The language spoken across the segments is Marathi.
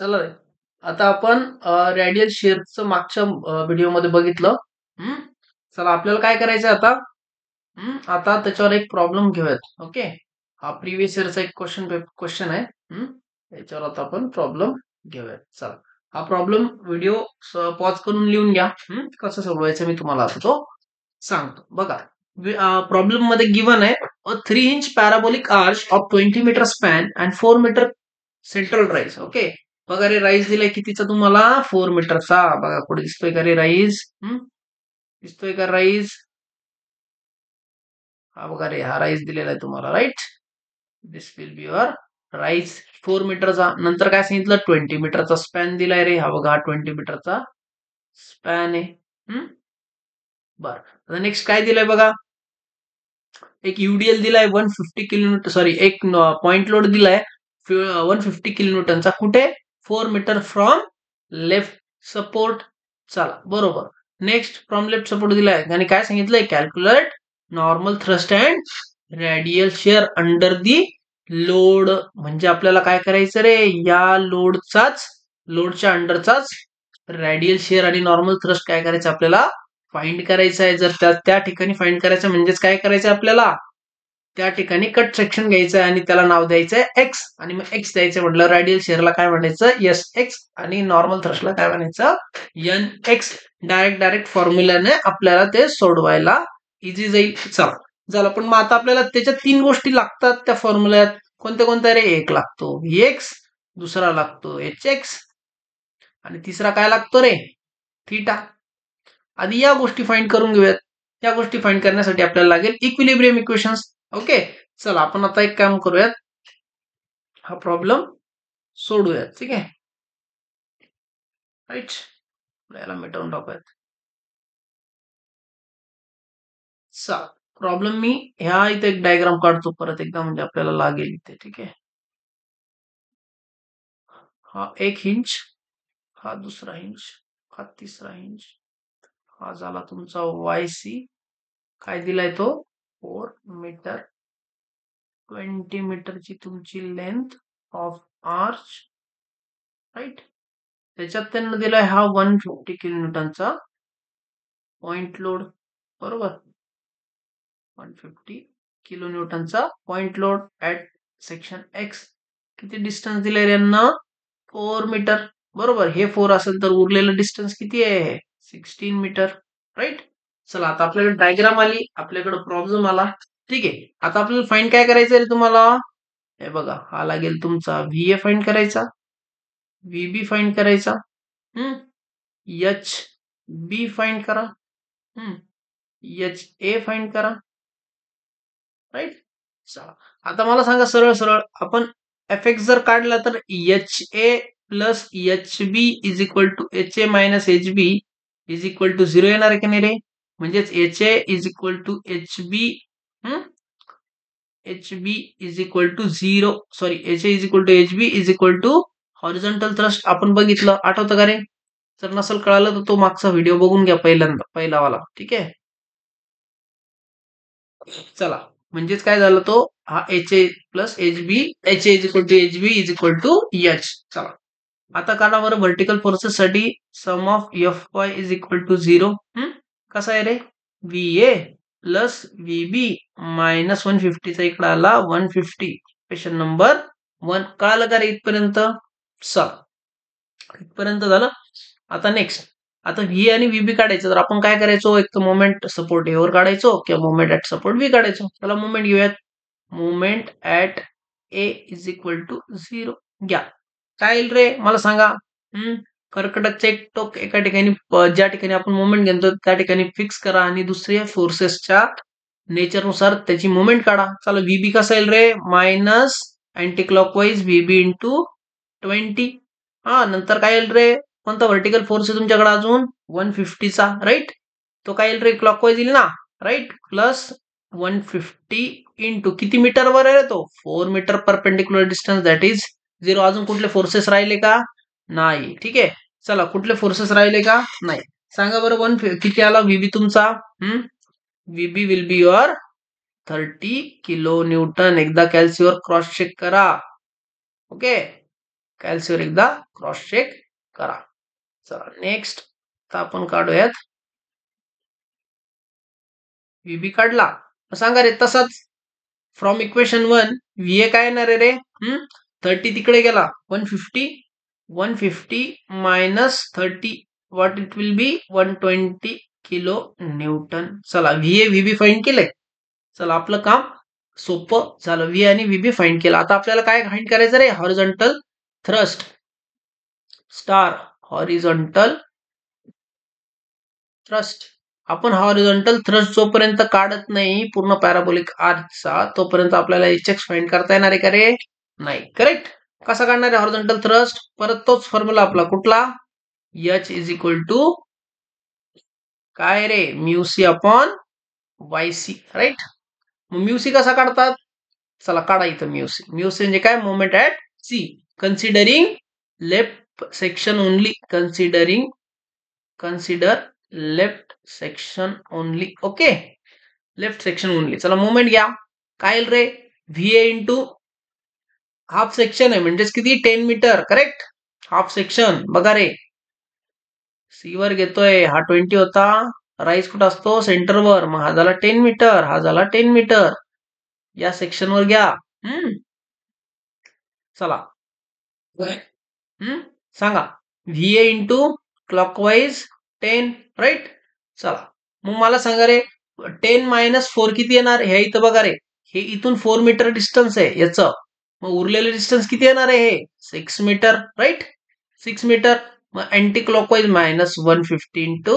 चला रे. आता आपण रेडियल शेअरचं मागच्या व्हिडिओमध्ये बघितलं. हम्म. चला आपल्याला काय करायचं आता. आता त्याच्यावर एक प्रॉब्लेम घेऊयात. ओके. हा प्रिव्हियस इयरचा एक क्वेश्चन आहे. याच्यावर आता आपण प्रॉब्लेम घेऊयात. चला हा प्रॉब्लेम व्हिडिओ पॉज करून लिहून घ्या. कसं सोडवायचं मी तुम्हाला आता तो सांगतो. बघा प्रॉब्लेम मध्ये गिवन आहे a 3-inch parabolic arch of 20 meter span and 4 meter central rise. Okay. बघा रे राईज दिलाय कितीचा तुम्हाला 4 मीटरचा. बघा कुठे दिसतोय का रे राईज. दिसतोय का राईज. हा बघा रे हा राईज दिलेला आहे तुम्हाला. Right. This will be your rise 4 मीटरचा. नंतर काय सांगितलं 20 मीटरचा स्पॅन दिलाय रे. हा बघा 20 मीटरचा स्पॅन आहे. बरं नेक्स्ट काय दिलंय बघा. एक युडीएल दिलाय 150 किलोमीटर सॉरी एक पॉइंट लोड दिलाय 150 किलोमीटरचा. कुठे 4 मीटर फ्रॉम लेफ्ट सपोर्ट. चला बरोबर. नेक्स्ट फ्रॉम लेफ्ट सपोर्ट दिलाय आणि काय सांगितलंय calculate normal thrust and radial share under the load. म्हणजे आपल्याला काय करायचं रे या लोडच्या अंडरचाच रेडियल शेअर आणि नॉर्मल थ्रस्ट काय करायचं आपल्याला फाइंड करायचं आहे. जर त्या ठिकाणी फाइंड करायचं म्हणजेच काय करायचं आपल्याला त्या ठिकाणी कट सेक्शन घ्यायचं आहे आणि त्याला नाव द्यायचंय एक्स. आणि मग एक्स द्यायचं म्हटलं रेडियल शेअरला काय म्हणायचं एस एक्स आणि नॉर्मल थ्रस्टला काय म्हणायचं एन एक्स. डायरेक्ट फॉर्म्युलाने आपल्याला ते सोडवायला इझी जाईल. चला झालं. पण मग आता आपल्याला त्याच्या 3 गोष्टी लागतात त्या फॉर्म्युल्यात. कोणत्या कोणत्या रे. एक लागतो व्ही एक्स, दुसरा लागतो एच एक्स आणि तिसरा काय लागतो रे थीटा. आधी या गोष्टी फाइंड करून घेऊयात. या गोष्टी फाइंड करण्यासाठी आपल्याला लागेल इक्विलिब्रियम इक्वेशन्स. ओके. चला आपण आता एक काम करूयात. हा प्रॉब्लेम सोडूयात. ठीक आहे. राईट. याला मिटवून टाकूयात. चला प्रॉब्लेम मी ह्या इथे एक डायग्राम काढतो परत एकदा म्हणजे आपल्याला लागेल इथे. ठीक आहे. हा एक हिंच, हा दुसरा हिंच, हा तिसरा हिंच, हा झाला तुमचा वाय सी. काय दिलाय तो 4 मीटर 20 मीटरची तुमची लेंथ ऑफ आर्च. राईट. त्याच्यात त्यांना दिलाय हा 150 किलोन्यूटनचा पॉइंट लोड. बरोबर. 150 किलोन्यूटनचा point load at section X. किती डिस्टन्स दिलंय यांना 4 मीटर. बरोबर. हे 4 असेल तर उरलेलं डिस्टन्स किती आहे 16 मीटर. राईट. चला आता आपल्याकडे डायग्राम आली, आपल्याकडे प्रॉब्लेम आला. ठीक आहे. आता आपल्याला फाइंड काय करायचं रे तुम्हाला. हे बघा हा लागेल तुमचा व्ही ए फाइंड करायचा, व्हीबी फाइंड करायचा, एच बी फाइंड करा, एच ए फाइंड करा. राईट. चला आता मला सांगा सरळ सरळ आपण एफ एक्स जर काढला तर H A plus H B is equal to H A minus H B is equal to 0 येणार आहे की नाही रे. म्हणजेच H A is equal to H B, H B is equal to 0 sorry H A is equal to H B is equal to horizontal thrust. आपण बघितलं आठवतं का रे. जर नसेल कळालं तर तो मागचा व्हिडिओ बघून घ्या पहिला वाला. ठीक आहे. चला म्हणजेच काय झालं तो हा H A plus H B, H A is equal to H B is equal to H. चला आता काढा बरं व्हर्टिकल फोर्सेस साठी sum of F Y is equal to 0. कसा आहे रे V A plus V B minus 150चा इकडे आला 150. क्वेश्चन नंबर 1 कळालं का रे इथपर्यंत. चला इथपर्यंत झालं. आता नेक्स्ट आता व्ही आणि व्हीबी काढायचं तर आपण काय करायचो एक तर मोमेंट सपोर्ट एवर काढायचो किंवा मोमेंट ऍट सपोर्ट बी काढायचो. त्याला मोमेंट घेऊयात. Moment at A is equal to 0 घ्या. काय येईल रे मला सांगा. कर्कटकचे एक टोक एका ठिकाणी ज्या ठिकाणी आपण मोमेंट घेतो त्या ठिकाणी फिक्स करा आणि दुसऱ्या फोर्सेसच्या नेचरनुसार त्याची मोमेंट काढा. चला व्हीबी कसा येईल रे minus anticlockwise V B into 20. नंतर काय येईल रे कोणता व्हर्टिकल फोर्स आहे तुमच्याकडे अजून 150चा. राईट. तो काय येईल रे क्लॉकवाईज येईल ना. राईट. प्लस 150 इंटू किती मीटरवर आहे तो 4 meter perpendicular distance that is 0. अजून कुठले फोर्सेस राहिले का नाही. ठीक आहे. चला कुठले फोर्सेस राहिले का नाही सांगा बरं. किती आला व्हीबी तुमचा. VB will be your 30 kilo Newton. एकदा कॅल्सीवर क्रॉस चेक करा. ओके. कॅल्सीवर एकदा क्रॉस चेक करा. चला नेक्स्ट आता आपण काढूयात व्हीबी काढला. सांगा रे तसाच फ्रॉम इक्वेशन 1 व्हीए काय येणार आहे रे? 30 तिकडे गेला 150 minus 30 what it will be 120 kilo Newton. चला व्हीए व्हीबी फाइंड केलंय. चला आपलं काम सोपं झालं. व्ही आणि व्हीबी फाइंड केलं. आता आपल्याला काय फाइंड करायचं रे? Horizontal thrust star horizontal thrust. आपण हॉरिझॉन्टल थ्रस्ट जोपर्यंत काढत नाही पूर्ण पॅराबोलिक आर्चचा तोपर्यंत आपल्याला एच फाइंड करता येणार आहे का रे? नाही. करेक्ट. कसा काढणार आहे हॉरिझॉन्टल थ्रस्ट? परत तोच फॉर्म्युला आपला कुठला? एच इज इक्वल टू काय रे? Mu C upon Y C. Right. मग म्यू सी कसा काढतात? चला काढा इथं म्यू सी. म्यू सी म्हणजे काय? Moment at C considering left section only. Consider left section only. Okay. Left section only. चला मोमेंट घ्या. काय रे? व्हीए इंटू हाफ सेक्शन आहे म्हणजेच किती? 10 मीटर. करेक्ट. हाफ सेक्शन बघा रे. सी वर घेतोय हा 20 होता. राईज कुठं असतो? सेंटरवर. मग हा झाला 10 मीटर. हा झाला 10 मीटर. या सेक्शनवर घ्या. चला सांगा व्हीए इंटू क्लॉकवाईज 10. राईट. चला मग मला सांगा रे 10 मायनस 4 किती येणार? हे इथं बघा रे. हे इथून 4 मीटर डिस्टन्स आहे याचं. मग उरलेलं डिस्टन्स किती येणार आहे? हे 6 मीटर. राईट. 6 मीटर. मग अँटी क्लॉकवाईज मायनस 150 इंटू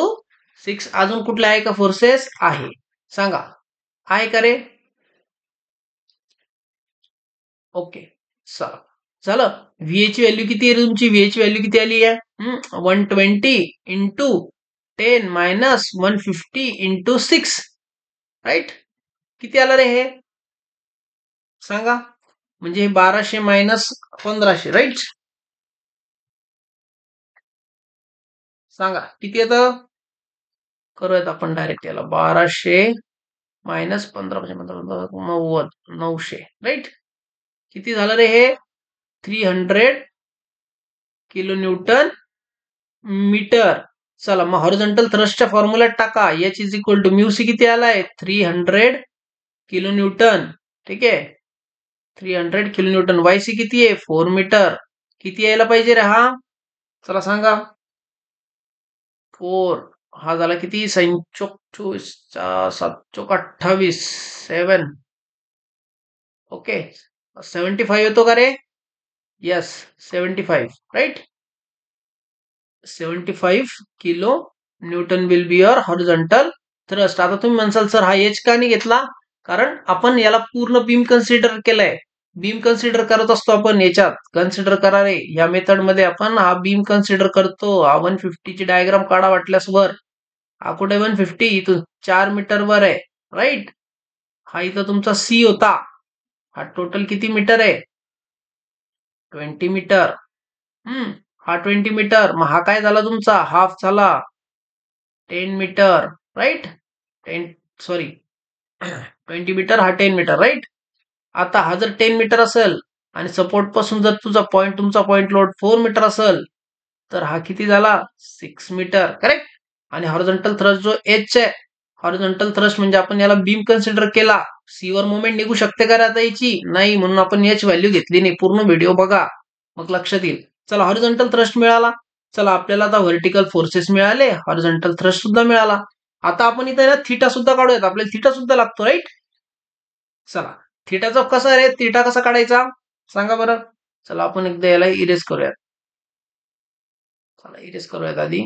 6. अजून कुठले आहे का फोर्सेस? आहे. सांगा आहे का रे? ओके. चला झालं. व्हीएची व्हॅल्यू किती आहे तुमची? व्हीएची व्हॅल्यू किती आली आहे? 120 इंटू 10 मायनस 150 इंटू 6. राईट. किती आलं रे हे? सांगा. म्हणजे 1200 मायनस 1500. राईट. सांगा किती येतं? करूयात आपण डायरेक्ट याला. 1200 मायनस 15 900. राईट. किती झालं रे हे? 300 किलो न्यूटन मीटर. चला मग हॉरिझॉन्टल थ्रस्टच्या फॉर्म्युल्यात टाका. H is equal to mu C किती आलाय? 300 किलो न्यूटन. ठीक आहे. 300 किलो न्यूटन. वाय सी किती आहे? 4 मीटर. किती यायला पाहिजे रे हा? चला सांगा. 4. हा झाला किती? 24 7 चोक 28 7. ओके. 75 येतो का रे? Yes 75. Right. 75 kilo newton will be your horizontal thrust. आता तुम्ही म्हणसाल सर हा एच का नाही घेतला? कारण आपण याला पूर्ण बीम कन्सिडर केलंय. बीम कन्सिडर करत असतो आपण याच्यात. कन्सिडर करा रे. या मेथड मध्ये आपण हा बीम कन्सिडर करतो. हा 150 ची डायग्राम काढा वाटल्यास वर. हा कुठे 150? इथून 4 मीटर वर आहे. राईट. हा इथं तुमचा सी होता. हा टोटल किती मीटर आहे? 20 मीटर. हा 20 मीटर. मग हा काय झाला तुमचा? हाफ झाला 10 मीटर. राईट. 10 sorry 20 metre. हा 10 मीटर. राईट. आता हा जर 10 मीटर असेल आणि सपोर्ट पासून जर तुमचा पॉइंट लोड 4 मीटर असेल तर हा किती झाला? 6 मीटर. करेक्ट. आणि हॉरिझॉन्टल थ्रस्ट जो एच आहे. हॉरिझॉन्टल थ्रस्ट म्हणजे आपण याला बीम कन्सिडर केला. सी वर मुवमेंट निघू शकते का आता याची? नाही. म्हणून आपण एच व्हॅल्यू घेतली नाही. पूर्ण व्हिडिओ बघा मग लक्षात येईल. चला हॉरिझॉन्टल थ्रस्ट मिळाला. चला आपल्याला आता व्हर्टिकल फोर्सेस मिळाले. हॉरिझॉन्टल थ्रस्ट सुद्धा मिळाला. आता आपण इथं थिटा सुद्धा काढूयात. आपल्याला थिटा सुद्धा लागतो. राईट. चला थिटाचा कसा रे? थिटा कसा काढायचा सांगा बरं. चला आपण एकदा याला इरेज करूयात. चला इरेज करूयात आधी.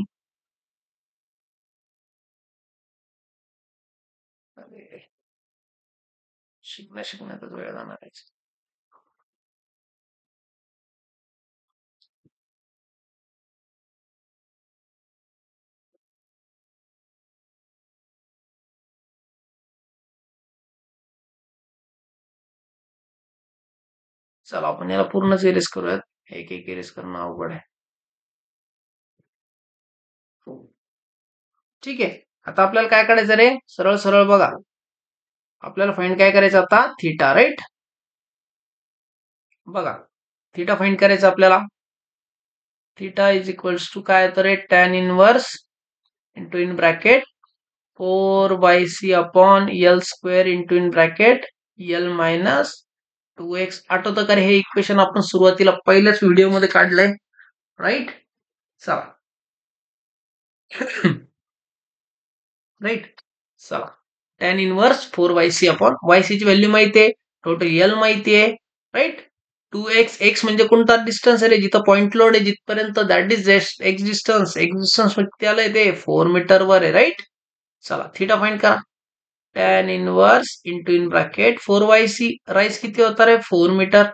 शिकण्यातच वेळ जाणार आहे. चला आपण याला पूर्णच इरेज करूयात. एक एक इरेज करणं अवघड आहे. ठीक आहे. आता आपल्याला काय करायचं रे? सरळ सरळ बघा. आपल्याला फाइंड काय करायचं आता? थिटा. राईट. बघा थिटा फाइंड करायचं आपल्याला. थिटा इज इक्वल्स टू काय तर tan inverse into in bracket 4/c upon L square into in bracket L minus 2x. आठवतं का हे इक्वेशन आपण सुरुवातीला पहिल्याच व्हिडिओ मध्ये काढलंय, राईट? चला राईट, चला tan inverse 4/c upon yc ची व्हॅल्यू माहिती आहे, टोटल L माहिती आहे, राईट? 2x, x म्हणजे कोणता डिस्टन्स आहे रे, जिथं पॉइंट लोड आहे जिथपर्यंत, that is x distance. x distance किती आलंय ते 4 मीटर वर आहे, राईट? चला थिटा फाइंड करा. tan inverse into in bracket 4/c, rice किती होता रे 4 मीटर.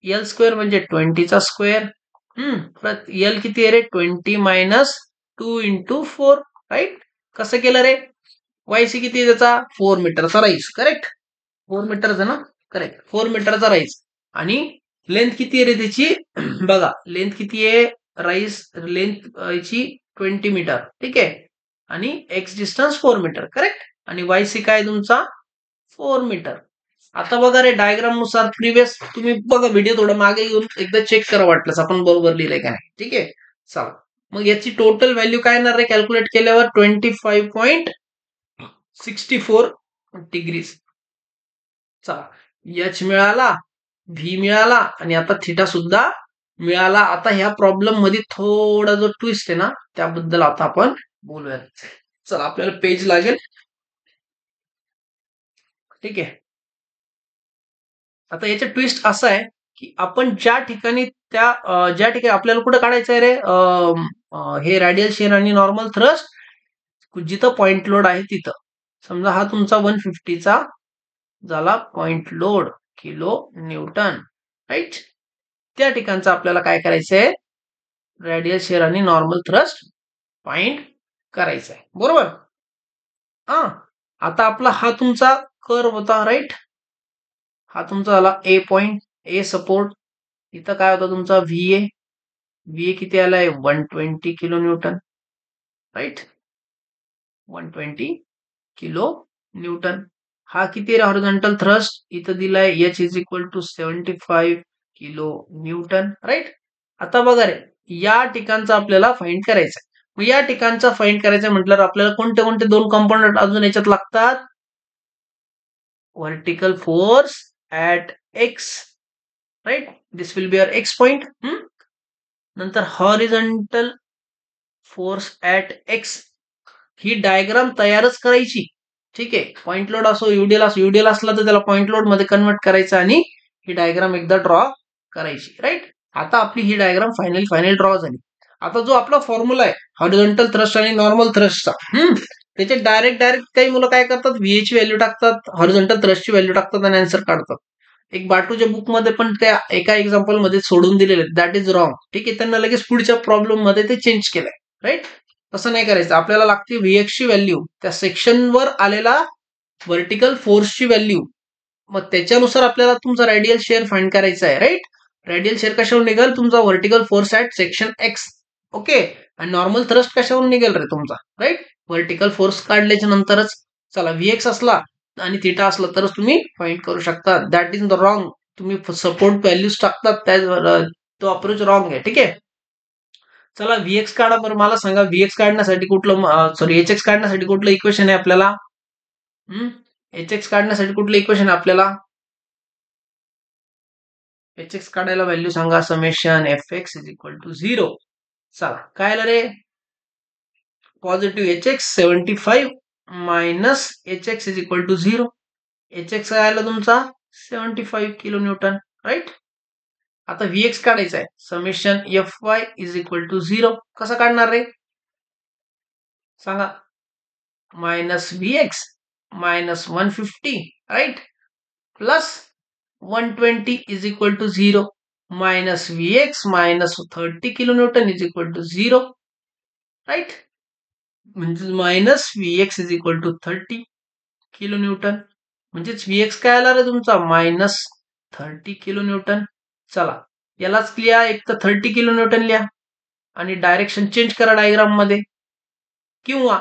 L स्क्वेअर म्हणजे 20 चा स्क्वेअर. परत L किती आहे रे 20 मायनस 2 इंटू 4, राईट? कसं केलं रे? yc किती आहे त्याचा 4 मीटरचा राईस, करेक्ट? 4 मीटरचा ना, करेक्ट, 4 मीटरचा राईस. आणि लेंथ किती आहे रे त्याची बघा, लेंथ किती आहे राईस, लेंथ याची 20 मीटर, ठीक आहे? आणि एक्स डिस्टन्स 4 मीटर, करेक्ट? आणि yc काय तुमचा 4 मीटर. आता बघा रे, डायग्राम नुसार प्रिव्हियस तुम्ही बघा व्हिडिओ थोडा मागे घेऊन एकदा चेक करा वाटलंच आपण बरोबर लिहिलंय का नाही, ठीक आहे? चला मग याची टोटल व्हॅल्यू काय येणार रे कॅल्क्युलेट केल्यावर 25.64 डिग्रीज. चला एच मिळाला, व्ही मिळाला आणि आता थिटा सुद्धा मिळाला. आता ह्या प्रॉब्लेम मध्ये थोडा जो ट्विस्ट आहे ना त्याबद्दल आता आपण बोलूया. चला आपल्याला पेज लागेल, ठीक आहे? आता याचा ट्विस्ट असा आहे की आपण ज्या ठिकाणी ज्या ठिकाणी आपल्याला कुठं काढायचं आहे रे हे रॅडियल शेअर आणि नॉर्मल थ्रस्ट, जिथं पॉइंट लोड आहे तिथं. समजा हा तुमचा 150 चा झाला point load, kilo newton, right? त्या ठिकाणचं आपल्याला काय करायचंय, रॅडियल शेअर आणि नॉर्मल थ्रस्ट फाइंड करायचं आहे, बरोबर? हा, आता आपला हा तुमचा कर्व होता, राईट? हा तुमचा झाला ए पॉइंट, ए सपोर्ट. इथं काय होता तुमचा व्हीए, व्हीए किती आलाय 120 kilo newton, right? 120 kilo newton. हा किती हॉरिझॉन्टल थ्रस्ट इथं दिलाय H is equal to 75 kilo newton, right? आता बघा रे, या ठिकाणचा आपल्याला फाइंड करायचं आहे. मग या ठिकाणचा फाइंड करायचं म्हटल्यावर आपल्याला कोणते कोणते दोन कंपोनंट अजून याच्यात लागतात? Vertical force at X, right? This will be our X point. नंतर हॉरिझॉन्टल फोर्स ऍट एक्स, ही डायग्राम तयारच करायची, ठीक आहे? पॉइंट लोड असो, युडीएल असला तर त्याला पॉइंट लोड मध्ये कन्वर्ट करायचं आणि ही डायग्राम एकदा ड्रॉ करायची, राईट? आता आपली ही डायग्राम फायनल ड्रॉ झाली. आता जो आपला फॉर्म्युला आहे हॉरिझॉन्टल थ्रस्ट आणि नॉर्मल थ्रस्टचा, त्याचे डायरेक्ट काही मुलं काय करतात, व्हीए ची व्हॅल्यू टाकतात, हॉरिझॉन्टल थ्रस्टची व्हॅल्यू टाकतात आणि आन्सर काढतात. एक बाटूच्या बुक मध्ये पण त्या एका एक्झाम्पल मध्ये सोडून दिलेले, दॅट इज रॉंग, ठीक आहे? त्यांना लगेच पुढच्या प्रॉब्लेम मध्ये ते चेंज केलंय, राईट? तसं नाही करायचं. आपल्याला लागते व्हीएक्स ची व्हॅल्यू, त्या सेक्शनवर आलेला व्हर्टिकल फोर्सची व्हॅल्यू, मग त्याच्यानुसार आपल्याला तुमचा रेडियल शेअर फाइंड करायचा आहे, राईट? रेडियल शेअर कशावर निघेल तुमचा vertical force at section x, okay? आणि नॉर्मल थ्रस्ट कशावर निघेल रे तुमचा, राईट? व्हर्टिकल फोर्स काढल्याच्या नंतरच. चला व्हीएक्स असला आणि थिटा असला तरच तुम्ही फाइंड करू शकता, दॅट इज द रॉंग. तुम्ही सपोर्ट व्हॅल्यूज टाकतात त्या, तो अप्रोच रॉंग आहे, ठीक आहे? चला व्हीएक्स काढा बरं. मला सांगा व्हीएक्स काढण्यासाठी कुठलं, सॉरी एच एक्स काढण्यासाठी कुठलं इक्वेशन आहे आपल्याला? एच एक्स काढण्यासाठी कुठलं इक्वेशन आहे आपल्याला? एच एक्स काढायला व्हॅल्यू सांगा, summation F X is equal to 0. चला काय आलं रे, positive H X 75 minus H X is equal to 0. H X काय आला तुमचा 75 किलो न्यूटन, राईट? आता व्हीएक्स काढायचा आहे, summation F Y is equal to 0. कसं काढणार रे सांगा? Minus V X minus 150, right? Plus 120 is equal to 0 minus V X minus 30 kilo newton is equal to 0, right? म्हणजे minus V X is equal to 30 kilo newton. म्हणजेच व्हीएक्स काय आला रे तुमचा मायनस 30 किलो न्यूटन. चला यालाच लिहा, एक तर 30 किलो न्यूटन लिहा आणि डायरेक्शन चेंज करा डायग्राम मध्ये, किंवा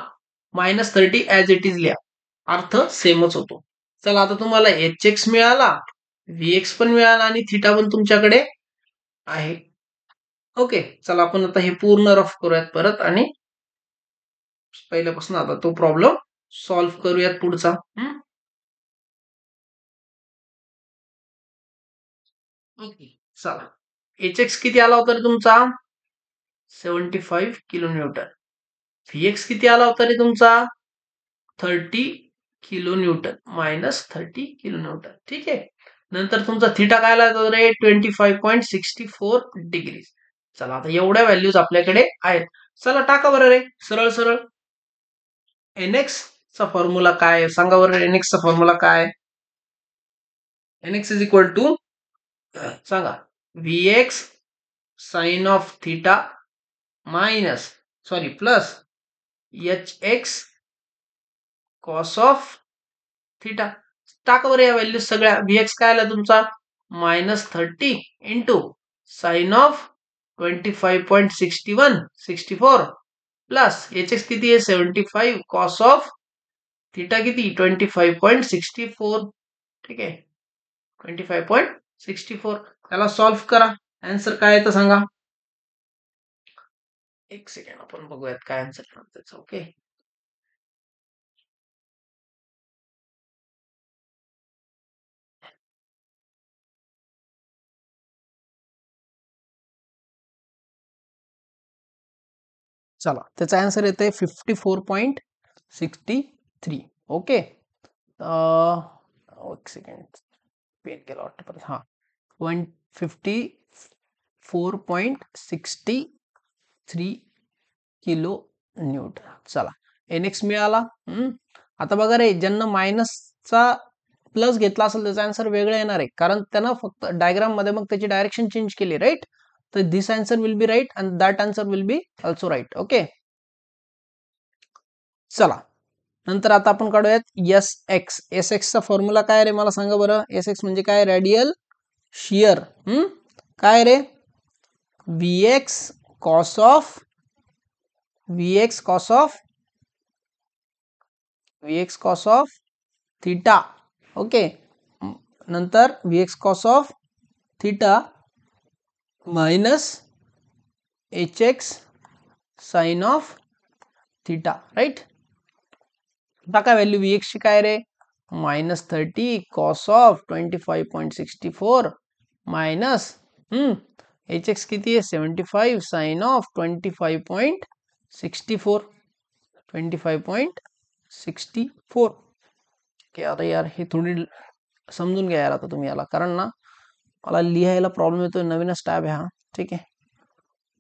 -30 ऍज इट इज लिहा, अर्थ सेमच होतो. चला आता तुम्हाला एच एक्स मिळाला, व्हीएक्स पण मिळाला आणि थिटा पण तुमच्याकडे आहे. ओके, चला आपण आता हे पूर्ण रफ करूयात परत आणि पहिल्यापासून आता तो प्रॉब्लेम सॉल्व्ह करूयात पुढचा. ओके, चला. एच एक्स किती आला होता रे तुमचा? 75 किलो न्यूटन. व्हीएक्स किती आला होता रे तुमचा? 30 kilo Newton minus 30 kilo Newton. ठीक आहे. नंतर तुमचा थिटा काय आला होता रे? 25.64 डिग्री. चला आता एवढ्या व्हॅल्यूज आपल्याकडे आहेत. चला टाका बरं रे, सरळ सरळ. एनएक्स चा फॉर्म्युला काय आहे? सांगा बरं, एनएक्स चा फॉर्म्युला काय? एनएक्स इज इक्वल टू, सांगा, VX sine of theta minus, sorry, plus H X cos of theta. टाका बरं या व्हॅल्यू सगळ्या. व्हीएक्स काय आला तुमचा? -30 into sine of 25.6164 plus H x किती आहे? 75 कॉस ऑफ थिटा किती? 25.64. ठीक आहे, 25.64. त्याला सॉल्व्ह करा. आन्सर काय आहे तर सांगा. एक सेकंड, आपण बघूयात काय आन्सर त्याचं. ओके, चला त्याचा आन्सर येते 54.63. ओके, एक सेकंड, पेन केला वाटतं परत. हा, 54.63 किलो न्यूटन. चला, एनएक्स मिळाला. आता बघा रे, ज्यांना मायनसचा प्लस घेतला असेल त्याचा आन्सर वेगळा येणार आहे, कारण त्यानं फक्त डायग्राम मध्ये मग त्याची डायरेक्शन चेंज केली, राईट? तर this answer will be right and that answer will be also right. Okay, चला नंतर आता आपण काढूयात एस एक्स. एस एक्स चा फॉर्म्युला काय रे, मला सांगा बरं. एस एक्स म्हणजे काय? Radial shear. काय रे? VX cos of, VX cos of, VX cos of theta. Okay, नंतर VX cos of theta minus H X sine of theta, right? काय व्हॅल्यू व्हीएक्स ची काय रे? -30 cos of 25.64 minus H x किती आहे? 75 साइन ऑफ 25.64. 25.64. ओके, आता यार हे थोडी समजून घ्या यार आता तुम्ही याला, कारण ना मला लिहायला प्रॉब्लेम येतोय. नवीनच टॅब आहे हा. ठीक आहे,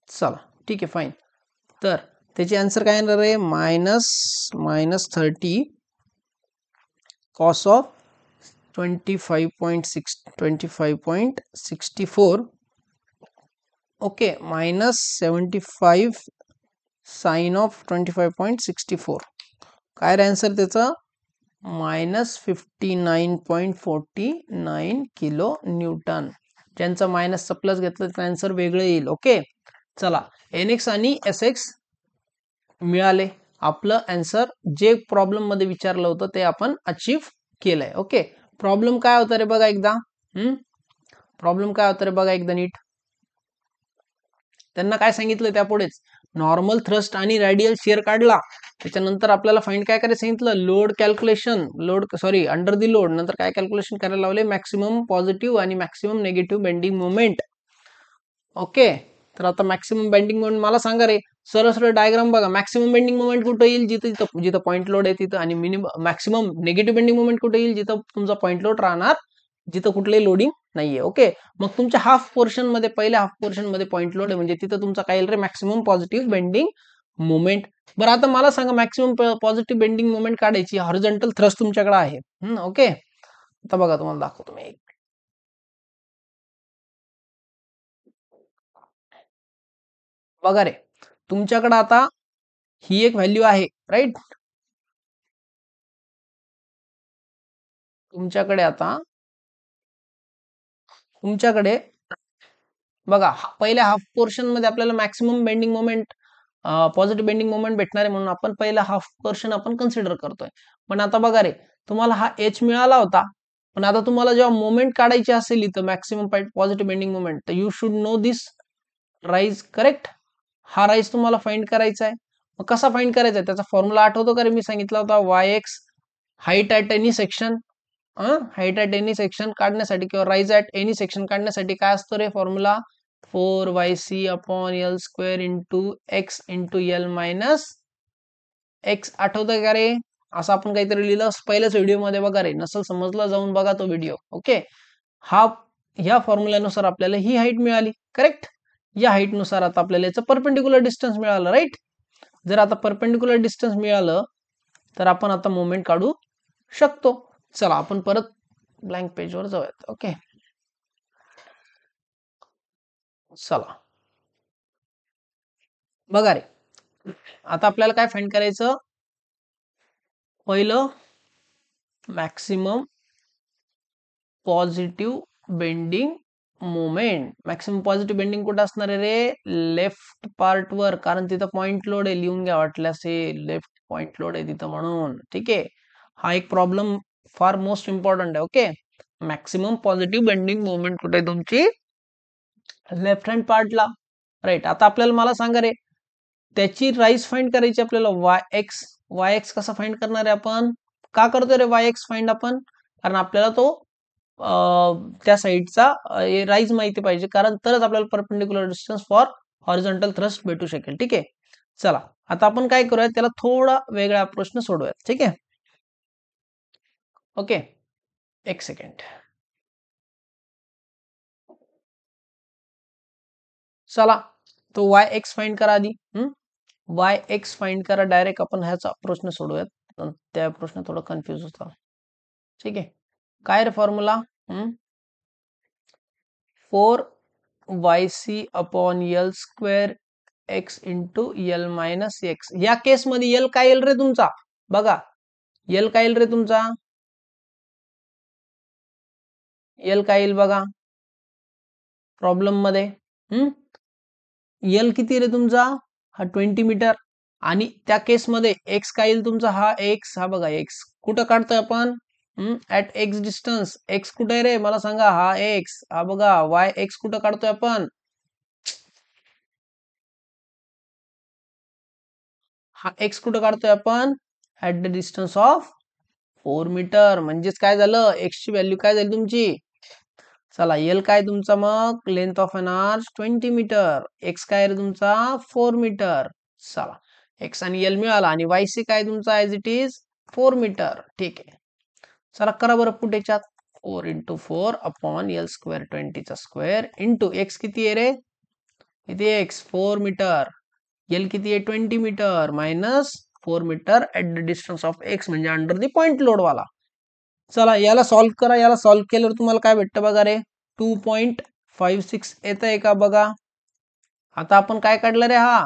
चला ठीक आहे, फाईन. तर त्याची आन्सर काय येणार आहे? -30 cos of 25.64. Okay, -75 sine of 25.64. काय रे आन्सर त्याचा? -59.49 किलो न्यूटन. ज्यांचा मायनसचा प्लस घेतला त्याचा आन्सर वेगळं येईल. ओके, चला, एनएक्स आणि एस एक्स मिळाले. आपलं आन्सर जे प्रॉब्लेम मध्ये विचारलं होतं ते आपण अचीव्ह केलंय. ओके, प्रॉब्लेम काय होता रे बघा एकदा. प्रॉब्लेम काय होता रे बघा एकदा नीट. त्यांना काय सांगितलं त्यापुढेच, नॉर्मल थ्रस्ट आणि रेडियल शिअर काढला. त्याच्यानंतर आपल्याला फाइंड काय करायला सांगितलं? Load calculation, under the load. नंतर काय कॅल्क्युलेशन करायला लावले? मॅक्सिमम पॉझिटिव्ह आणि maximum negative bending moment. Okay, तर आता मॅक्सिमम बेंडिंग मोमेंट मला सांगा रे, सरळ सरळ डायग्राम बघा. मॅक्सिमम बेंडिंग मोमेंट कुठे येईल? जिथं जिथं पॉईंट लोड आहे तिथं. आणि मॅक्सिमम निगेटिव्ह बेंडिंग मोमेंट कुठे येईल? जिथं तुमचा पॉईंट लोड राहणार, जिथं कुठलंही लोडिंग नाहीये. ओके, मग तुमच्या हाफ पोर्शन मध्ये, पहिल्या हाफ पोर्शन मध्ये पॉईंट लोड आहे, म्हणजे तिथं तुमचा काय येईल रे? Maximum positive bending moment. बरं, आता मला सांगा, मॅक्सिमम पॉझिटिव्ह बेंडिंग मोमेंट काढायची, हॉरिझॉन्टल थ्रस्ट तुमच्याकडे आहे. ओके, आता बघा तुम्हाला दाखवतो मी. बघा रे, तुमच्याकडे आता ही एक व्हॅल्यू आहे, राईट? तुमच्याकडे बघा, पहिल्या हाफ पोर्शन मध्ये आपल्याला maximum bending moment, positive bending moment भेटणार आहे, म्हणून आपण पहिला हाफ पोर्शन आपण कन्सिडर करतोय. पण आता बघा रे, तुम्हाला हा एच मिळाला होता, पण आता तुम्हाला जेव्हा मोमेंट काढायची असेल इथं मॅक्सिमम पॉझिटिव्ह बेंडिंग मोमेंट, तर you should know this rise, correct. हा राईज तुम्हाला फाइंड करायचा आहे. मग कसा फाइंड करायचा आहे त्याचा फॉर्म्युला आठवतो का रे? मी सांगितला होता Y X height at any section, height at any section काढण्यासाठी किंवा राईज ऍट एनी सेक्शन काढण्यासाठी काय असतो रे formula? 4yc upon L square into X into L minus X. आठवतं का रे? असं आपण काहीतरी लिहिलं पहिल्याच व्हिडिओ मध्ये, बघा रे. नसल समजलं जाऊन बघा तो व्हिडिओ. ओके. ह्या फॉर्म्युल्यानुसार आपल्याला ही हाईट मिळाली, करेक्ट. या हाईट नुसार आता आपल्याला याचं परपेंडिक्युलर डिस्टन्स मिळालं, राईट. जर आता परपेंडिक्युलर डिस्टन्स मिळालं तर आपण आता मोमेंट काढू शकतो. चला आपण परत ब्लँक पेजवर जाऊयात. ओके, चला बघा रे. आता आपल्याला काय फाइंड करायचं? पहिलं maximum positive bending moment. Maximum positive bending कुठं असणार आहे रे? लेफ्ट पार्ट वर, कारण तिथं पॉइंट लोड आहे. लिहून घ्या वाटल्यास, हे लेफ्ट पॉइंट लोड आहे तिथं म्हणून. ठीक आहे, हा एक प्रॉब्लेम फार मोस्ट इम्पॉर्टंट आहे. Okay, maximum positive bending moment कुठे आहे तुमची? लेफ्ट हँड पार्टला, राईट. आता आपल्याला मला सांगा रे, त्याची राईज फाइंड करायची आपल्याला. वाय एक्स कसा फाइंड करणार आहे आपण? का करतोय रे वाय एक्स फाइंड आपण? कारण आपल्याला तो त्या साईडचा राईज माहिती पाहिजे, कारण तरच आपल्याला perpendicular distance for horizontal thrust भेटू शकेल. ठीक आहे, चला आता आपण काय करूया, त्याला थोडा वेगळा प्रश्न सोडूयात. ठीक आहे, ओके. एक सेकंड. चला तो वाय एक्स फाइंड करा आधी. वाय एक्स फाइंड करा. डायरेक्ट आपण ह्याचा प्रश्न सोडूयात, त्या प्रश्न थोडं कन्फ्युज होता. ठीक आहे, काय रे formula? 4yc upon L square X into L minus X. या केस मध्ये एल काय येईल रे तुमचा? बघा, एल काय येईल रे तुमचा? एल काय येईल बघा प्रॉब्लेम मध्ये. एल किती रे तुमचा? हा 20 मीटर. आणि त्या केस मध्ये एक्स काय येईल तुमचा? हा एक्स, हा बघा एक्स कुठं काढतोय आपण? At x distance. एक्स कुठे आहे रे मला सांगा? हा एक्स, हा बघा वाय एक्स कुठं काढतोय आपण? हा एक्स कुठं काढतोय आपण? At the distance of 4 meter. म्हणजेच काय झालं, एक्स ची व्हॅल्यू काय झाली तुमची? चला, एल काय तुमचा? मग length of an arch 20 meter. X काय रे तुमचा? 4 मीटर. चला, एक्स आणि एल मिळाला. आणि वाय सी काय तुमचा? As it is 4 meter. ठीक आहे, चला करा बरं पुट याच्यात. 4 इंटू 4 अपॉन एल स्क्वेअर 20 चा स्क्वेअर इंटू एक्स किती आहे रे? किती एक्स? 4 मीटर. एल किती आहे? 20 meter minus 4 meter at the distance of X, म्हणजे अंडर द पॉइंट लोड वाला. चला याला सॉल्व्ह करा. याला सॉल्व्ह केल्यावर तुम्हाला काय भेटतं बघा रे? 2.56 येत आहे का बघा. आता आपण काय काढलं रे? हा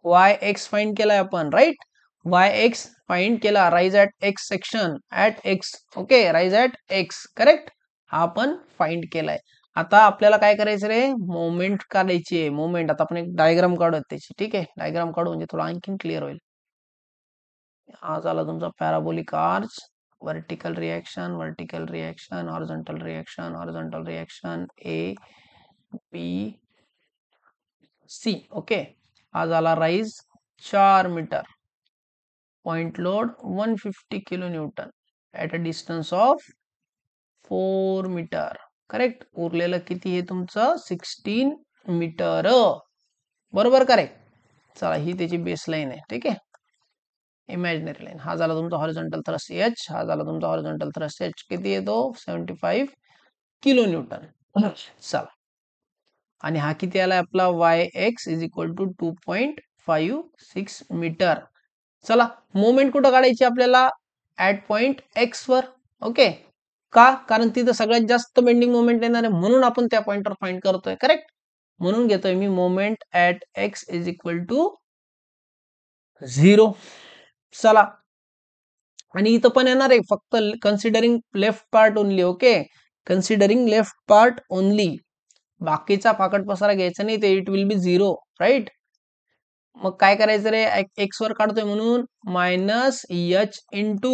वाय एक्स फाइंड केलाय आपण, राईट. वाय एक्स फाइंड केला. Rise at x section at x. Okay, rise at x, correct. हा आपण फाइंड केलाय. आता आपल्याला काय करायचं रे? मोमेंट काढायची आहे. मोमेंट. आता आपण एक डायग्राम काढूयात त्याची. ठीक आहे, डायग्राम काढू म्हणजे थोडं आणखीन क्लिअर होईल. हा झाला तुमचा parabolic arch. Vertical reaction, vertical reaction, horizontal reaction, horizontal reaction, A B C. Okay, हा झाला rise 4 meter. Point load 150 kilo newton at a distance of 4 meter. Correct. उरलेलं किती आहे तुमचं? 16 मीटर. बरोबर, करेक्ट. चला, ही त्याची बेस लाईन आहे. ठीक आहे, इमॅजिनरी लाईन. हा झाला तुमचा हॉरिझॉन्टल थ्रस्ट एच. हा झाला तुमचा हॉरिझॉन्टल थ्रस्ट एच. किती येतो? 75 किलो न्यूटन. चला, आणि हा किती आला आपला? Y X is equal to 2.56 meter. चला, मोमेंट कुठं काढायची आपल्याला? ऍट पॉइंट एक्स वर. ओके, का? कारण तिथं सगळ्यात जास्त बेंडिंग मोमेंट येणार आहे, म्हणून आपण त्या पॉइंटवर फाइंड करतोय. करेक्ट, म्हणून घेतोय मी moment at X is equal to 0. चला, आणि इथं पण येणार आहे, फक्त considering left part only. Okay, considering left part only. बाकीचा फाकट पसारा घ्यायचा नाही, ते इट विल बी 0, राईट. मग काय करायचं रे? एक्स वर काढतोय म्हणून मायनस एच इंटू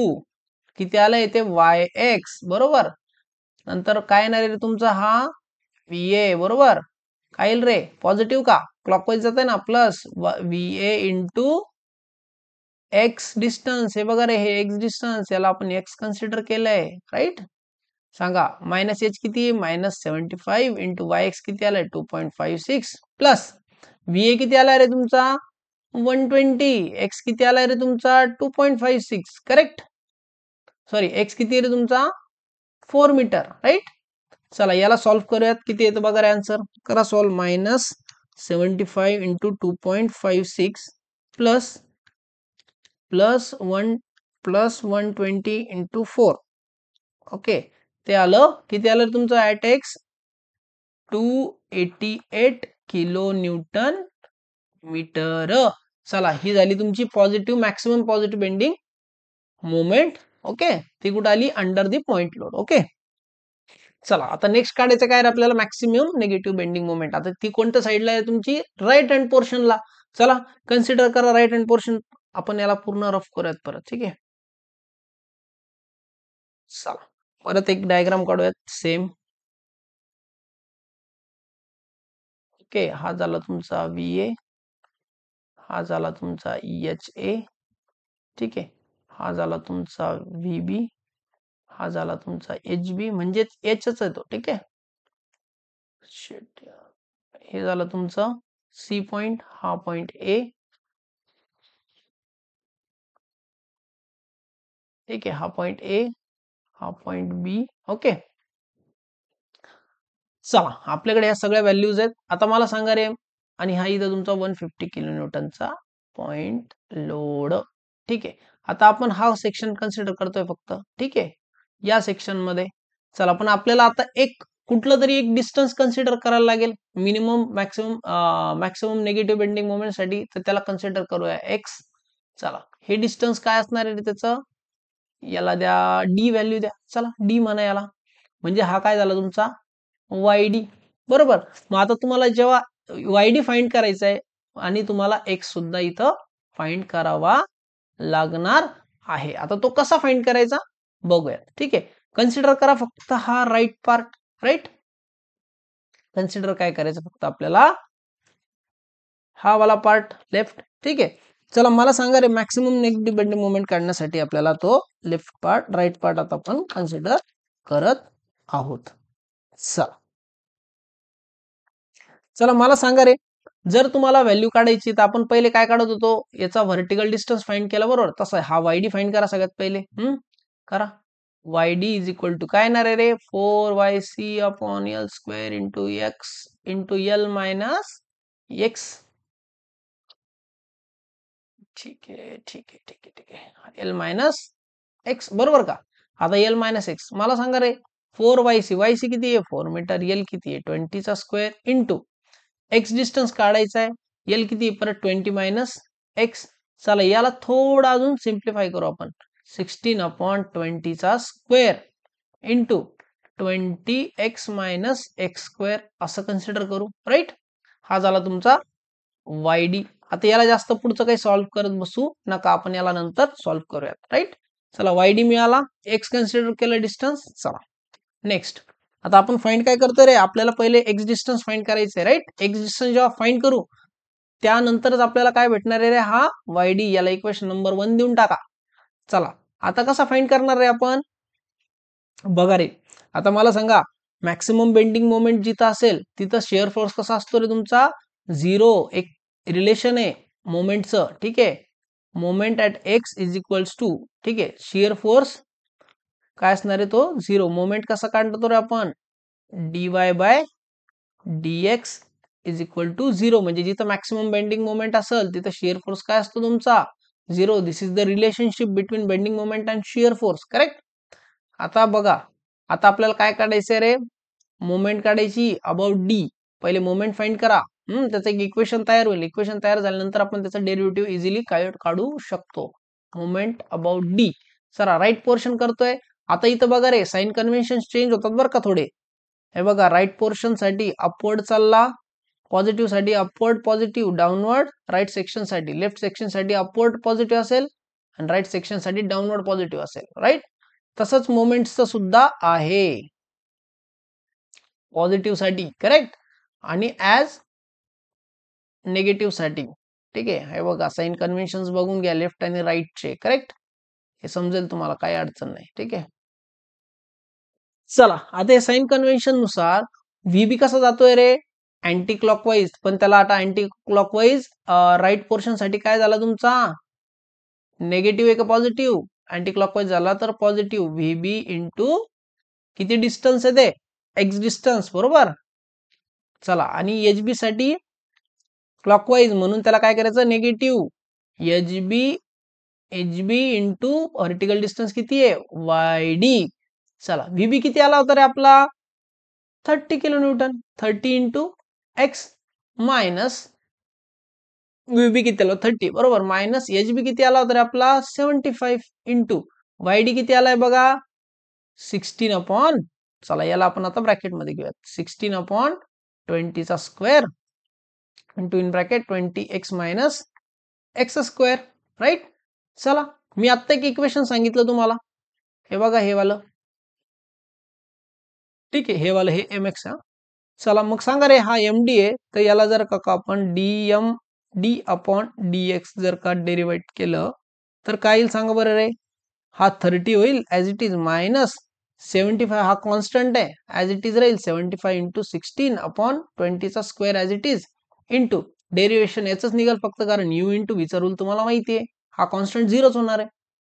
किती आलं इथे? वाय एक्स, बरोबर. नंतर काय येणार रे तुमचा हा VA बरोबर. काय येईल रे पॉझिटिव्ह का क्लॉकवाईज जात आहे ना plus VA into x distance. हे बघा रे हे एक्स डिस्टन्स याला आपण एक्स कन्सिडर केलंय राईट. सांगा मायनस एच किती -75 इंटू वाय एक्स किती आलाय 2.56 प्लस VA किती आलाय रे तुमचा 120. एक्स किती आलाय रे तुमचा 2.56 करेक्ट. सॉरी एक्स किती आहे रे तुमचा 4 मीटर राईट. चला याला सॉल्व्ह करूयात किती येतं बघा रे आन्सर. करा solve -75 into 2.56 plus 120 into 4. Okay ते आलं किती आलं तुमचं at X 288 kilo newton meter. चला ही झाली तुमची positive maximum positive bending moment. Okay ती कुठे आली under the point load. Okay चला आता नेक्स्ट काढायचं काय आपल्याला मॅक्सिमम निगेटिव्ह बेंडिंग मोमेंट. आता ती कोणत्या साईडला आहे तुमची राईट हँड पोर्शनला. चला कन्सिडर करा राईट हँड पोर्शन. आपण याला पूर्ण रफ करूयात परत ठीक आहे. चला परत एक डायग्राम काढूयात सेम. ओके हा झाला तुमचा VA, हा झाला तुमचा HA ठीक आहे, हा झाला तुमचा VB, हा झाला तुमचा HB म्हणजेच Hच आहे तो ठीक आहे. हे झालं तुमचं C पॉइंट, हा पॉइंट A ठीक आहे, हा पॉइंट A, हा पॉइंट B. ओके चला आपल्याकडे या सगळ्या व्हॅल्यूज आहेत. आता मला सांगा रे आणि हा इथं तुमचा 150 किलो न्यूटनचा पॉइंट लोड ठीक आहे. आता आपण हा सेक्शन कन्सिडर करतोय फक्त ठीक आहे या सेक्शन मध्ये. चला पण आपल्याला आता एक कुठलं तरी एक डिस्टन्स कन्सिडर करायला लागेल minimum maximum negative bending moment साठी. तर त्याला कन्सिडर करूया एक्स. चला हे डिस्टन्स काय असणार आहे त्याचं याला द्या D व्हॅल्यू द्या. चला D म्हणा याला. म्हणजे हा काय झाला तुमचा YD बरोबर. मग आता तुम्हाला जेव्हा YD फाइंड करायचा आहे आणि तुम्हाला एक्स सुद्धा इथं फाइंड करावा लागणार आहे. आता तो कसा फाइंड करायचा बघूया ठीक आहे. कन्सिडर करा फक्त हा राईट पार्ट राईट. कन्सिडर काय करायचं फक्त आपल्याला हा वाला पार्ट लेफ्ट ठीक आहे. चला मला सांगा रे मॅक्सिमम निगेटिव्ह बेंडिंग मोमेंट काढण्यासाठी आपल्याला तो लेफ्ट पार्ट राईट पार्ट आता आपण कन्सिडर करत आहोत. चला मला सांगा रे जर तुम्हाला व्हॅल्यू काढायची तर आपण पहिले काय काढत होतो याचा व्हर्टिकल डिस्टन्स फाइंड केला बरोबर. तसा हा YD फाइंड करा सगळ्यात पहिले. करा YD इज इक्वल टू काय येणार आहे रे 4YC upon L square into X into L minus x. ठीक आहे ठीक आहे ठीक आहे ठीक आहे L मायनस एक्स बरोबर का. आता L मायनस एक्स मला सांगा रे 4YC YC किती आहे 4 मीटर, L किती आहे 20 चा स्क्वेअर इंटू एक्स डिस्टन्स काढायचा आहे L किती परत 20 मायनस एक्स. चला याला थोडं अजून सिम्प्लिफाय करू आपण 16 अपॉन 20 चा square into 20x minus X square असं कन्सिडर करू राईट. हा झाला तुमचा YD. आता याला जास्त पुढचं काही सॉल्व्ह करत बसू नका आपण याला नंतर सॉल्व्ह करूयात राईट. चला YD मिळाला एक्स कन्सिडर केलं डिस्टन्स. चला नेक्स्ट आता आपण फाइंड काय करतो रे आपल्याला पहिले एक्स डिस्टन्स फाइंड करायचंय राईट. एक्स डिस्टन्स जेव्हा फाइंड करू त्यानंतरच आपल्याला काय भेटणार आहे रे हा YD. याला इक्वेशन नंबर 1 देऊन टाका. चला आता कसा फाइंड करणार रे आपण बघा रे. आता मला सांगा मॅक्सिमम बेंडिंग मोमेंट जिथं असेल तिथं शेअर फोर्स कसा असतो रे तुमचा 0. एक रिलेशन आहे मोमेंटचं ठीक आहे. Moment at X is equals to ठीक आहे शिअर फोर्स काय असणार आहे तो 0. मोमेंट कसा काढतो रे आपण dy by dx is equal to 0. म्हणजे जिथं मॅक्सिमम बेंडिंग मोमेंट असेल तिथं शिअर फोर्स काय असतो तुमचा 0. This is the relationship between bending moment and shear force correct. आता बघा आता आपल्याला काय काढायचंय रे मोमेंट काढायची अबाउट D. पहिले मोमेंट फाइंड करा त्याचं एक इक्वेशन तयार होईल. इक्वेशन तयार झाल्यानंतर आपण त्याचा डेरिव्हेटिव्ह इझिली काढू शकतो. Moment about D. चला राईट पोर्शन करतोय. आता इथं बघा रे साइन कन्व्हेन्शन चेंज होतात बरं का थोडे. हे बघा राईट पोर्शन साठी अपवर्ड चालला, पॉझिटिव्ह साठी upward positive, downward right section साठी, लेफ्ट सेक्शन साठी अपवर्ड पॉझिटिव्ह असेल आणि राईट सेक्शन साठी डाऊनवर्ड पॉझिटिव्ह असेल राईट. तसंच मोमेंट्सचं सुद्धा आहे. पॉझिटिव्ह साठी करेक्ट, आणि ऍज निगेटिव्ह साठी. ठीक आहे, हे बघा साइन कन्व्हेन्शन बघून घ्या लेफ्ट आणि राईटचे. करेक्ट, हे समजेल तुम्हाला, काही अडचण नाही. ठीक आहे, चला आता हे साइन कन्व्हेन्शन नुसार व्हीबी कसा जातोय रे, अँटी क्लॉकवाईज. पण त्याला आता अँटी क्लॉकवाईज राईट पोर्शन साठी काय झाला तुमचा, नेगेटिव्ह आहे का पॉझिटिव्ह. अँटी क्लॉकवाईज झाला तर पॉझिटिव्ह. व्हीबी इंटू किती डिस्टन्स आहे ते, एक्स डिस्टन्स, बरोबर. चला, आणि एचबी साठी क्लॉकवाईज म्हणून त्याला काय करायचं, negative. HB into vertical distance किती आहे, वाय डी. चला, व्हीबी किती आला होता रे आपला, 30 kilo Newton. 30 into x minus VB किती आला, 30, बरोबर. मायनस एचबी किती आला होता रे आपला, 75 इंटू वायडी किती आलाय बघा, 16 चला याला आपण आता ब्रॅकेट मध्ये घेऊयात, 16/20 चा square into in bracket 20x minus X square. Right. चला, मी आत्ता एक इक्वेशन सांगितलं तुम्हाला, हे बघा, हे वालं. ठीक आहे, हे वालं हे mx. चला मग सांगा रे, हा md आहे, तर याला जर का आपण d/dx जर का डेरिव्हेट केलं तर काय येईल सांगा बरं रे. हा 30 होईल ऍज इट इज, मायनस 75, हा कॉन्स्टंट आहे ऍज इट इज राहील, 75 इंटू 16/20 चा square as it is, into derivation याच निघाल फक्त, कारण यू इंटू व्हीचा रूल तुम्हाला माहिती आहे, हा कॉन्स्टंट झिरोच होणार आहे.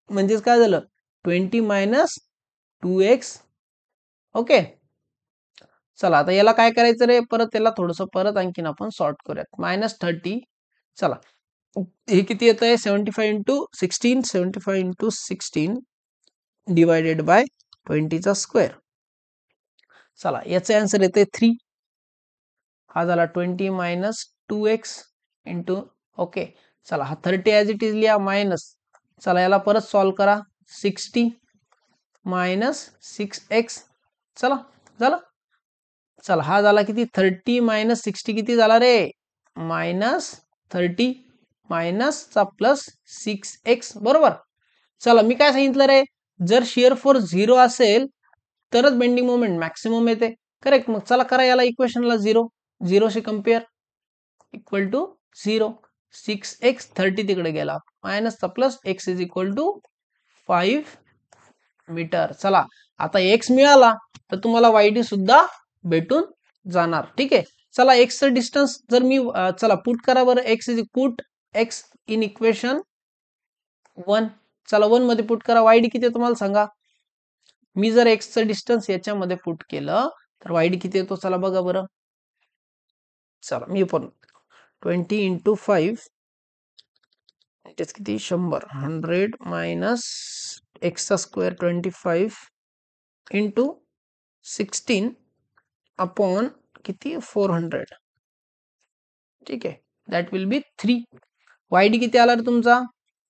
म्हणजेच काय झालं, 20 मायनस 2x. ओके, चला आता याला काय करायचं रे, परत याला थोडस परत आणखीन आपण सॉर्ट करूयात. -30, चला हे किती येत आहे, 75 इंटू 16 डिवायडेड बाय 20 चा स्क्वेअर. चला याचे आन्सर येते 3. हा झाला 20 मायनस 2x इंटू, ओके. चला हा 30 ऍज इट इज लिहा, मायनस, चला याला परत सॉल्व करा, 60 मायनस 6x. चला झालं. चला हा झाला किती, 30 मायनस 60 किती झाला रे, -30 मायनस चा प्लस 6x, बरोबर. चला मी काय सांगितलं रे, जर शिअर फोर्स 0 असेल तरच बेंडिंग मोमेंट मॅक्सिमम येते. करेक्ट. मग चला करा याला इक्वेशनला 0 शी कम्पेअर, इक्वल टू 0. 6x, 30 तिकडे गेला, मायनस चा plus x is equal to 5 meter. चला आता x मिळाला तर तुम्हाला वायडी सुद्धा भेटून जाणार. ठीक आहे, चला x चं डिस्टन्स जर मी चला पुट करा बरं, पुट x इन इक्वेशन 1. चला 1 मध्ये पुट करा, वायडी किती आहे तुम्हाला सांगा. मी जर x चं डिस्टन्स याच्यामध्ये पुट केलं तर वायडी किती येतो, चला बघा बरं. चला मी पण 20 इंटू 5 किती, 100 मायनस एक्स चा स्क्वेअर 25 इंटू 16 अपॉन किती, 400. ठीक आहे, दॅट विल बी 3. वायडी किती आला रे तुमचा,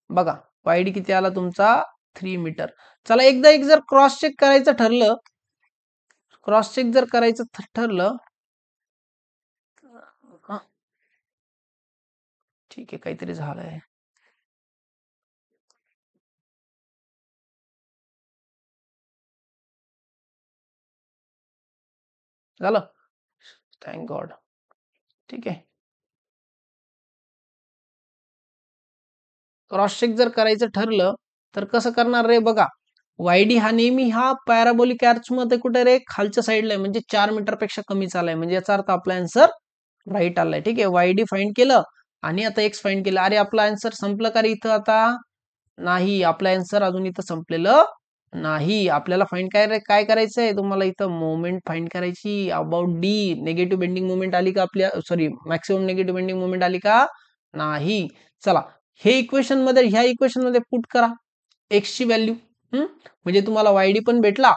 बघा वायडी किती आला तुमचा, 3 मीटर. चला एकदा एक जर क्रॉस चेक करायचं ठरलं, ठीक आहे, काहीतरी झालंय. झालं, थँक गॉड. ठीक आहे, क्रॉस चेक जर करायचं ठरलं तर कसं करणार रे, बघा वायडी हा नेहमी हा पॅराबोलिक आर्च मध्ये कुठे रे, खालच्या साईडला आहे, म्हणजे 4 मीटर पेक्षा कमी चालाय, म्हणजे याचा अर्थ आपला आन्सर राईट आलाय. ठीक आहे, वायडी फाइंड केलं आणि आता एक्स फाइंड केलं. अरे आपला आन्सर संपलं का रे इथं, आता नाही, आपला आन्सर अजून इथं संपलेलं नाही. आपल्याला फाइंड काय करायचंय तुम्हाला, इथं मोमेंट फाइंड करायची about D. Negative bending moment आली का आपल्या, sorry maximum negative bending moment आली का, नाही. चला हे इक्वेशन मध्ये, ह्या इक्वेशन मध्ये पुट करा एक्स ची व्हॅल्यू, म्हणजे तुम्हाला वायडी पण भेटला.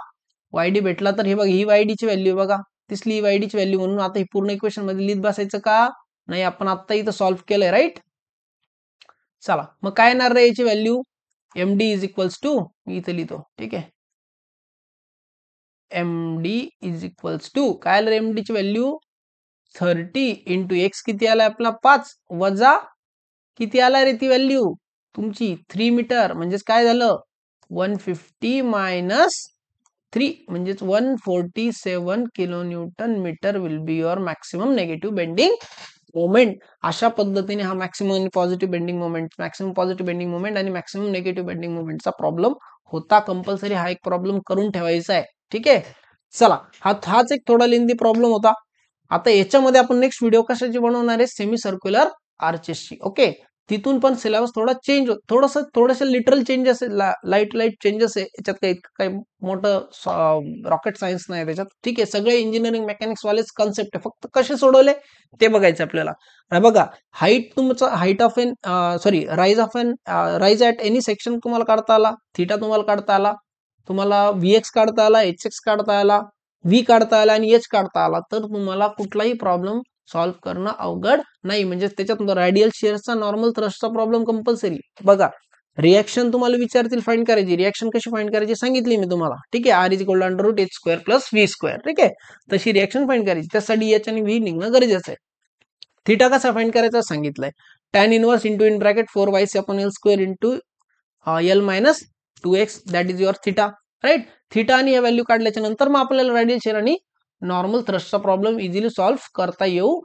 वायडी भेटला तर हे बघा, ही वायडीची व्हॅल्यू बघा, दिसली ही वायडीची व्हॅल्यू. म्हणून आता ही पूर्ण इक्वेशन मध्ये लिहित बसायचं का नाही, आपण आता इथं सॉल्व्ह केलंय, राईट. चला मग काय येणार रे याची value, md is equals to, मी इथे लिहितो. ठीक आहे, md इज इक्वल्स टू काय आलं रे, md ची व्हॅल्यू 30 इंटू एक्स किती आलाय आपला 5, वजा किती आला रे ती व्हॅल्यू तुमची 3 मीटर, म्हणजेच काय झालं 150 मायनस 3 म्हणजेच 147 kilo newton meter will be your maximum negative bending moment. अशा पद्धतीने हा maximum positive bending moment, maximum positive bending moment आणि मॅक्सिमम निगेटिव्ह बेंडिंग मोमेंटचा प्रॉब्लेम होता. कंपल्सरी हा एक प्रॉब्लेम करून ठेवायचा आहे. ठीक आहे, चला हाच एक थोडा लेंदी प्रॉब्लेम होता. आता याच्यामध्ये आपण नेक्स्ट व्हिडिओ कशाची बनवणार आहे, सेमी सर्क्युलर आर्चेसची. ओके, तिथून पण सिलेबस थोडा चेंज थोडंसं लिटरल चेंजेस, लाईट चेंजेस आहे याच्यात. काही मोठं रॉकेट सायन्स नाही त्याच्यात. ठीक आहे, सगळे इंजिनिअरिंग मेकॅनिक्स वालेच कॉन्सेप्ट आहे, फक्त कसे सोडवले ते बघायचं आपल्याला. बघा, हाईट तुमचा height of an rise at any section तुम्हाला काढता आला, थिटा तुम्हाला काढता आला, तुम्हाला व्हीएक्स काढता आला, एच काढता आला, व्ही काढता आला आणि एच काढता आला, तर तुम्हाला कुठलाही प्रॉब्लेम सॉल्व्ह करणं अवघड नाही. म्हणजे त्याच्यात रेडियल शिअर्सचा, नॉर्मल थ्रस्टचा प्रॉब्लेम कंपल्सरी. बघा, रिएक्शन तुम्हाला विचारतील फाइंड करायची, रिएक्शन कशी फाइंड करायची सांगितली मी तुम्हाला. ठीक आहे, R is equal to under root H square plus V square. ठीक आहे, तशी रिएक्शन फाइंड करायची, त्यासाठी एच आणि व्ही निघणं गरजेचं आहे. थिटा कसा फाइंड करायचा सांगितलंय, tan inverse into in bracket 4y upon L square into L minus 2x that is your theta. Right, theta आणि या व्हॅल्यू काढल्याच्या नंतर मग आपल्याला रेडियल शिअर आणि नॉर्मल थ्रस्टचा प्रॉब्लेम इझिली सॉल्व्ह करता येऊ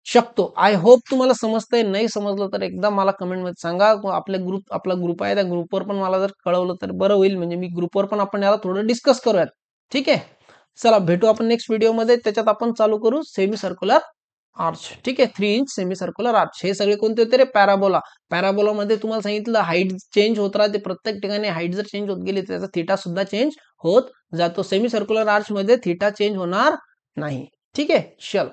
शकतो. आय होप तुम्हाला समजतंय. नाही समजलं तर एकदा मला कमेंट मध्ये सांगा. आपला ग्रुप आहे, त्या ग्रुपवर पण मला जर कळवलं तर बरं होईल. म्हणजे मी ग्रुपवर पण आपण याला थोडं डिस्कस करूयात. ठीक आहे, चला भेटू आपण नेक्स्ट व्हिडिओमध्ये. त्याच्यात आपण चालू करू सेमी सर्क्युलर आर्च. ठीक आहे, 3 इंच सेमी सर्क्युलर आर्च. हे सगळे कोणते होते रे, पॅराबोला. पॅराबोलामध्ये तुम्हाला सांगितलं हाईट चेंज होत राहते, प्रत्येक ठिकाणी हाईट जर चेंज होत गेली त्याचा थिटा सुद्धा चेंज होत जातो. सेमी सर्क्युलर आर्च मध्ये थिटा चेंज होणार नाही. ठीक आहे, चल.